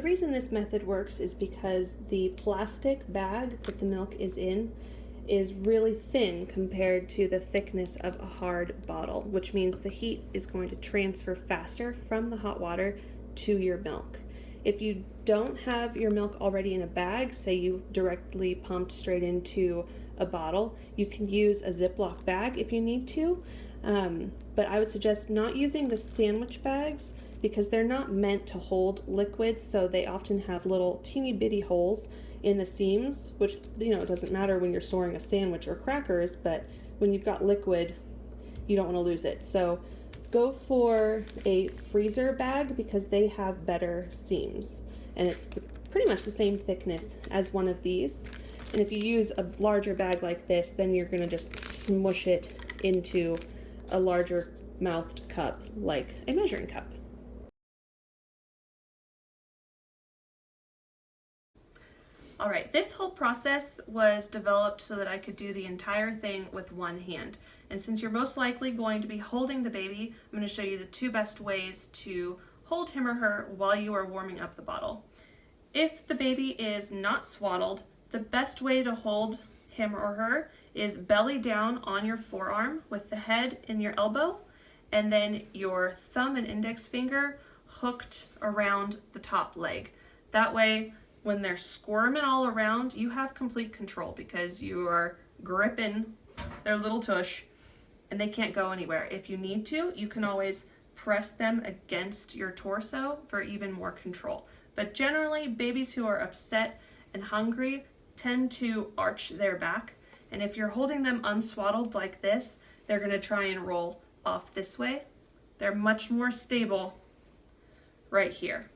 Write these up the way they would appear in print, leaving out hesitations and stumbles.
reason this method works is because the plastic bag that the milk is in is really thin compared to the thickness of a hard bottle, which means the heat is going to transfer faster from the hot water to your milk. If you don't have your milk already in a bag, say you directly pumped straight into a bottle, you can use a Ziploc bag if you need to, but I would suggest not using the sandwich bags because they're not meant to hold liquids, so they often have little teeny bitty holes in the seams, which, you know, it doesn't matter when you're storing a sandwich or crackers, but when you've got liquid, you don't want to lose it. So go for a freezer bag because they have better seams, and it's pretty much the same thickness as one of these. And if you use a larger bag like this, then you're going to just smush it into a larger mouthed cup like a measuring cup. All right, this whole process was developed so that I could do the entire thing with one hand. And since you're most likely going to be holding the baby, I'm going to show you the two best ways to hold him or her while you are warming up the bottle. If the baby is not swaddled, the best way to hold him or her is belly down on your forearm with the head in your elbow, and then your thumb and index finger hooked around the top leg. That way, when they're squirming all around, you have complete control because you are gripping their little tush and they can't go anywhere. If you need to, you can always press them against your torso for even more control. But generally, babies who are upset and hungry tend to arch their back. And if you're holding them unswaddled like this, they're gonna try and roll off this way. They're much more stable right here.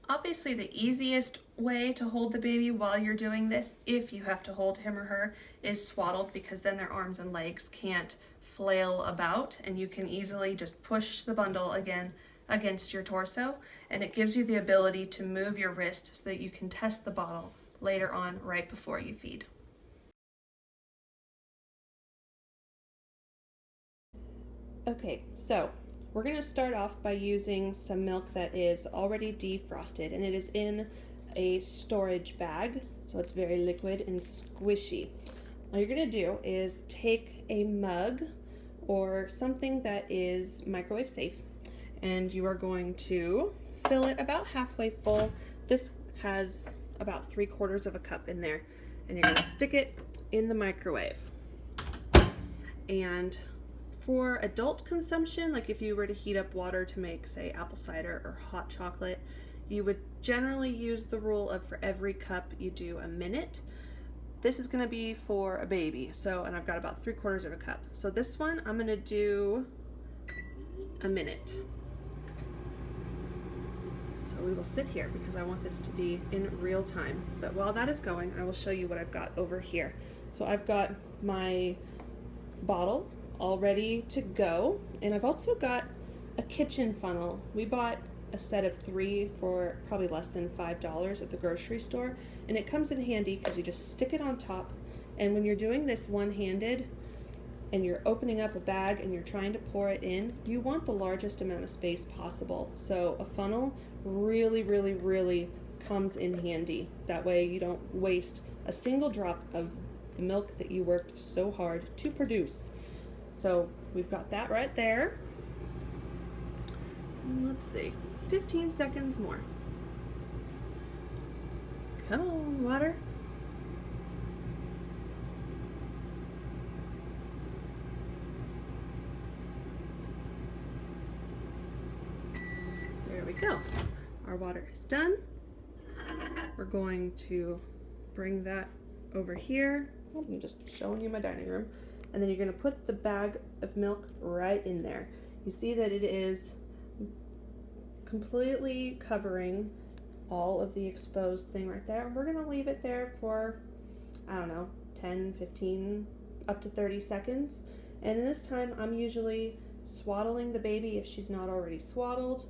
Obviously, the easiest way to hold the baby while you're doing this, if you have to hold him or her, is swaddled, because then their arms and legs can't flail about and you can easily just push the bundle again against your torso, and it gives you the ability to move your wrist so that you can test the bottle later on right before you feed. Okay, so we're going to start off by using some milk that is already defrosted, and it is in a storage bag, so it's very liquid and squishy. All you're going to do is take a mug or something that is microwave safe, and you are going to fill it about halfway full. This has about 3/4 of a cup in there, and you're going to stick it in the microwave. And for adult consumption, like if you were to heat up water to make, say, apple cider or hot chocolate, you would generally use the rule of for every cup you do a minute. This is going to be for a baby, so, and I've got about 3/4 of a cup. So this one, I'm going to do a minute. So we will sit here because I want this to be in real time. But while that is going, I will show you what I've got over here. So I've got my bottle all ready to go, and I've also got a kitchen funnel. We bought a set of 3 for probably less than $5 at the grocery store, and it comes in handy because you just stick it on top, and when you're doing this one-handed and you're opening up a bag and you're trying to pour it in, you want the largest amount of space possible. So a funnel really comes in handy. That way you don't waste a single drop of the milk that you worked so hard to produce. So we've got that right there. Let's see, 15 seconds more. Come on, water. There we go. Our water is done. We're going to bring that over here. I'm just showing you my dining room. And then you're going to put the bag of milk right in there. You see that it is completely covering all of the exposed thing right there. We're going to leave it there for, I don't know, 10, 15, up to 30 seconds. And in this time, I'm usually swaddling the baby if she's not already swaddled,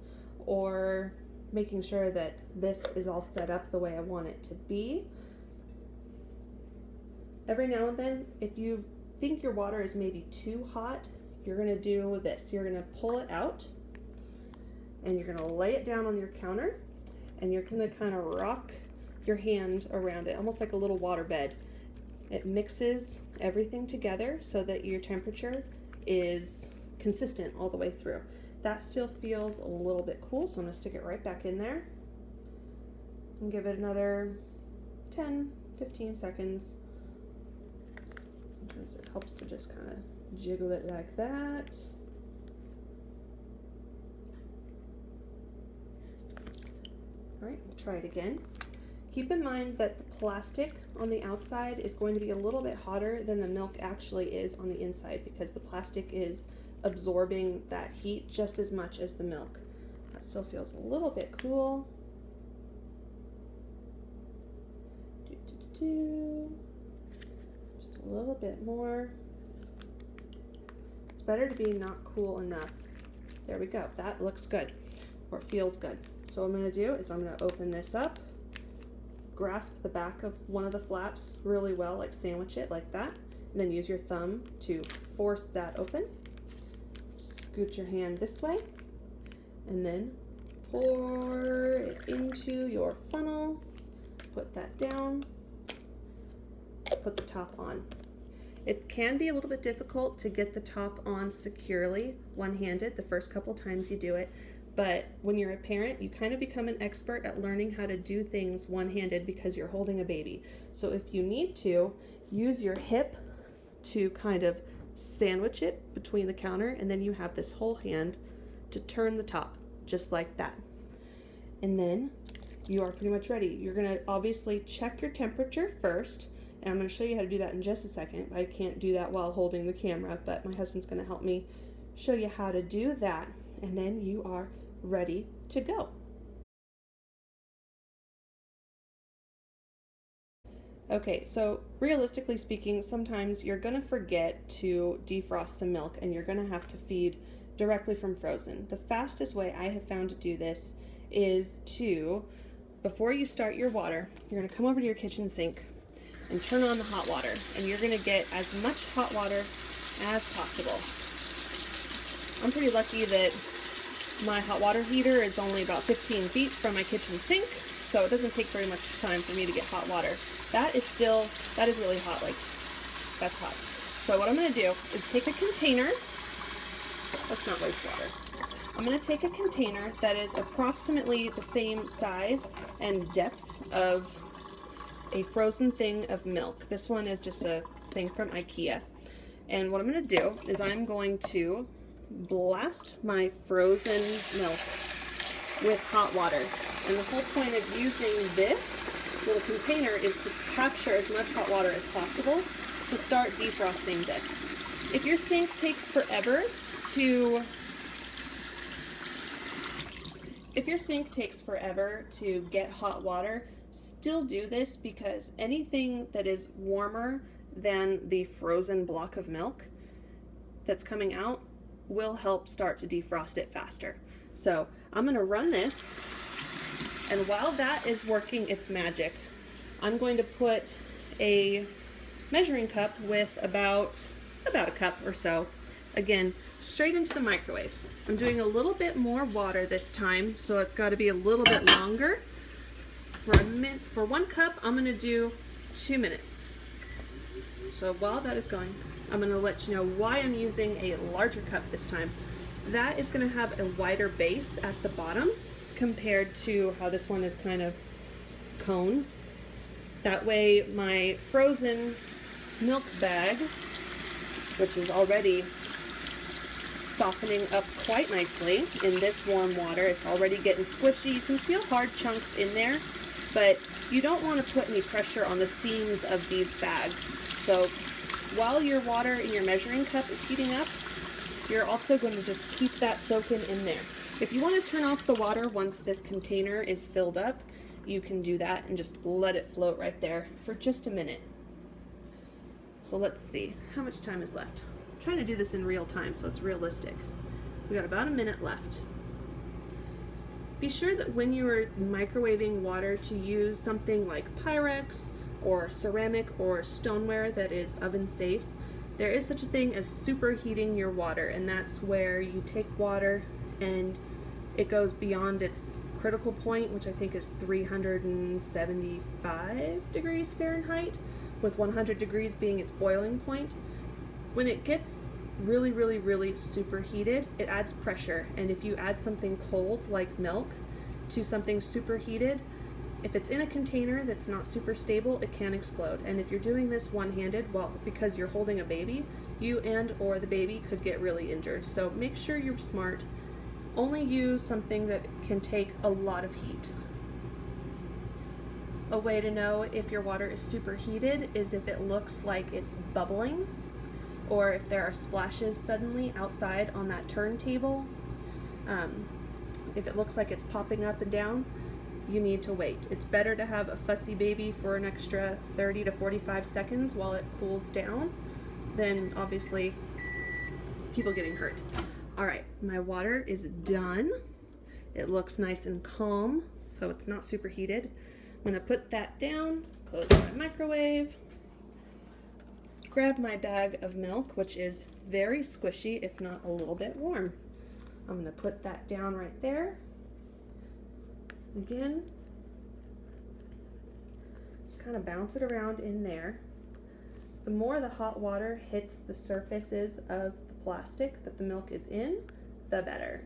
or making sure that this is all set up the way I want it to be. Every now and then, if you think your water is maybe too hot, you're going to do this. You're going to pull it out and you're going to lay it down on your counter, and you're gonna kind of rock your hand around it, almost like a little water bed. It mixes everything together so that your temperature is consistent all the way through. That still feels a little bit cool, so I'm gonna stick it right back in there and give it another 10-15 seconds. Sometimes it helps to just kind of jiggle it like that. All right, we'll try it again. Keep in mind that the plastic on the outside is going to be a little bit hotter than the milk actually is on the inside, because the plastic is absorbing that heat just as much as the milk. That still feels a little bit cool. Just a little bit more. It's better to be not cool enough. There we go. That looks good, or feels good. So what I'm going to do is I'm going to open this up, grasp the back of one of the flaps really well, like sandwich it like that, and then use your thumb to force that open. Scoot your hand this way, and then pour it into your funnel. Put that down. Put the top on. It can be a little bit difficult to get the top on securely one-handed the first couple times you do it, but when you're a parent, you kind of become an expert at learning how to do things one-handed because you're holding a baby. So if you need to, use your hip to kind of sandwich it between the counter, and then you have this whole hand to turn the top, just like that. And then you are pretty much ready. You're gonna obviously check your temperature first, and I'm gonna show you how to do that in just a second. I can't do that while holding the camera, but my husband's gonna help me show you how to do that, and then you are ready to go. Okay, so realistically speaking, sometimes you're gonna forget to defrost some milk and you're gonna have to feed directly from frozen. The fastest way I have found to do this is to, before you start your water, you're gonna come over to your kitchen sink and turn on the hot water, and you're gonna get as much hot water as possible. I'm pretty lucky that my hot water heater is only about 15 feet from my kitchen sink, so it doesn't take very much time for me to get hot water. That is really hot, like, that's hot. So what I'm gonna do is take a container, let's not waste water. I'm gonna take a container that is approximately the same size and depth of a frozen thing of milk. This one is just a thing from IKEA. And what I'm gonna do is I'm going to blast my frozen milk with hot water. And the whole point of using this little container is to capture as much hot water as possible to start defrosting this. If your sink takes forever to get hot water, still do this, because anything that is warmer than the frozen block of milk that's coming out will help start to defrost it faster. So I'm gonna run this, and while that is working its magic, I'm going to put a measuring cup with about a cup or so, again, straight into the microwave. I'm doing a little bit more water this time, so it's got to be a little bit longer. For 1 cup, I'm going to do 2 minutes. So while that is going, I'm going to let you know why I'm using a larger cup this time. That is going to have a wider base at the bottom compared to how this one is kind of cone. That way my frozen milk bag, which is already softening up quite nicely in this warm water, it's already getting squishy. You can feel hard chunks in there, but you don't want to put any pressure on the seams of these bags. So while your water in your measuring cup is heating up, you're also going to just keep that soaking in there. If you want to turn off the water once this container is filled up, you can do that and just let it float right there for just a minute. So let's see, how much time is left? I'm trying to do this in real time so it's realistic. We got about a minute left. Be sure that when you are microwaving water to use something like Pyrex or ceramic or stoneware that is oven safe. There is such a thing as superheating your water, and that's where you take water and it goes beyond its critical point, which I think is 375 degrees Fahrenheit, with 100 degrees being its boiling point. When it gets really, really, really superheated, it adds pressure, and if you add something cold like milk to something superheated, if it's in a container that's not super stable, it can explode. And if you're doing this one-handed, well, because you're holding a baby, you and or the baby could get really injured. So make sure you're smart. Only use something that can take a lot of heat. A way to know if your water is superheated is if it looks like it's bubbling, or if there are splashes suddenly outside on that turntable. If it looks like it's popping up and down, you need to wait. It's better to have a fussy baby for an extra 30 to 45 seconds while it cools down than obviously people getting hurt. All right, my water is done. It looks nice and calm, so it's not superheated. I'm gonna put that down, close my microwave, grab my bag of milk, which is very squishy, if not a little bit warm. I'm gonna put that down right there. Again, just kind of bounce it around in there. The more the hot water hits the surfaces of the plastic that the milk is in, the better.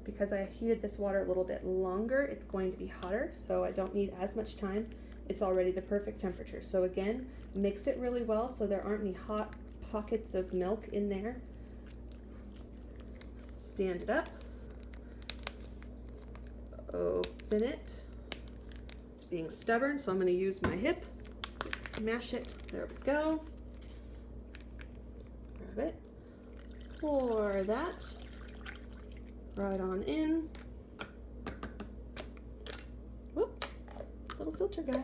Because I heated this water a little bit longer, it's going to be hotter, so I don't need as much time. It's already the perfect temperature. So again, mix it really well so there aren't any hot pockets of milk in there. Stand it up. Open it. It's being stubborn, so I'm going to use my hip to smash it. There we go. Grab it. Pour that right on in. Whoop, little filter guy.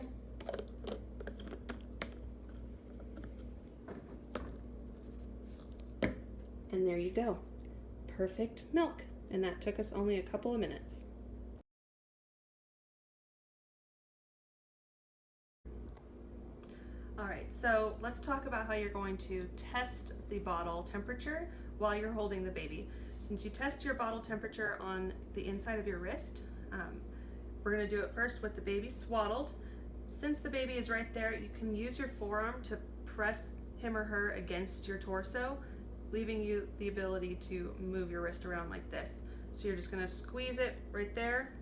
And there you go. Perfect milk. And that took us only a couple of minutes. All right, so let's talk about how you're going to test the bottle temperature while you're holding the baby. Since you test your bottle temperature on the inside of your wrist, we're gonna do it first with the baby swaddled. Since the baby is right there, you can use your forearm to press him or her against your torso, leaving you the ability to move your wrist around like this. So you're just gonna squeeze it right there.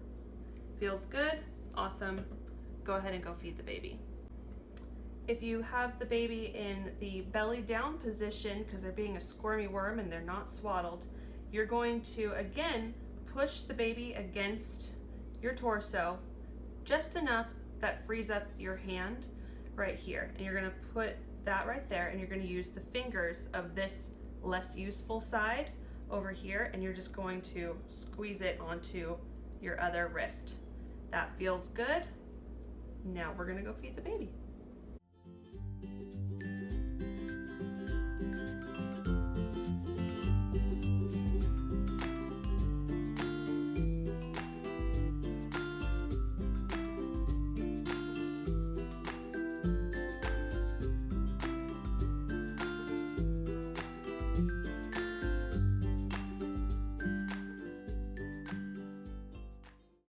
Feels good, awesome. Go ahead and go feed the baby. If you have the baby in the belly down position, because they're being a squirmy worm and they're not swaddled, you're going to, again, push the baby against your torso, just enough that frees up your hand right here. And you're gonna put that right there, and you're gonna use the fingers of this less useful side over here, and you're just going to squeeze it onto your other wrist. That feels good. Now we're gonna go feed the baby.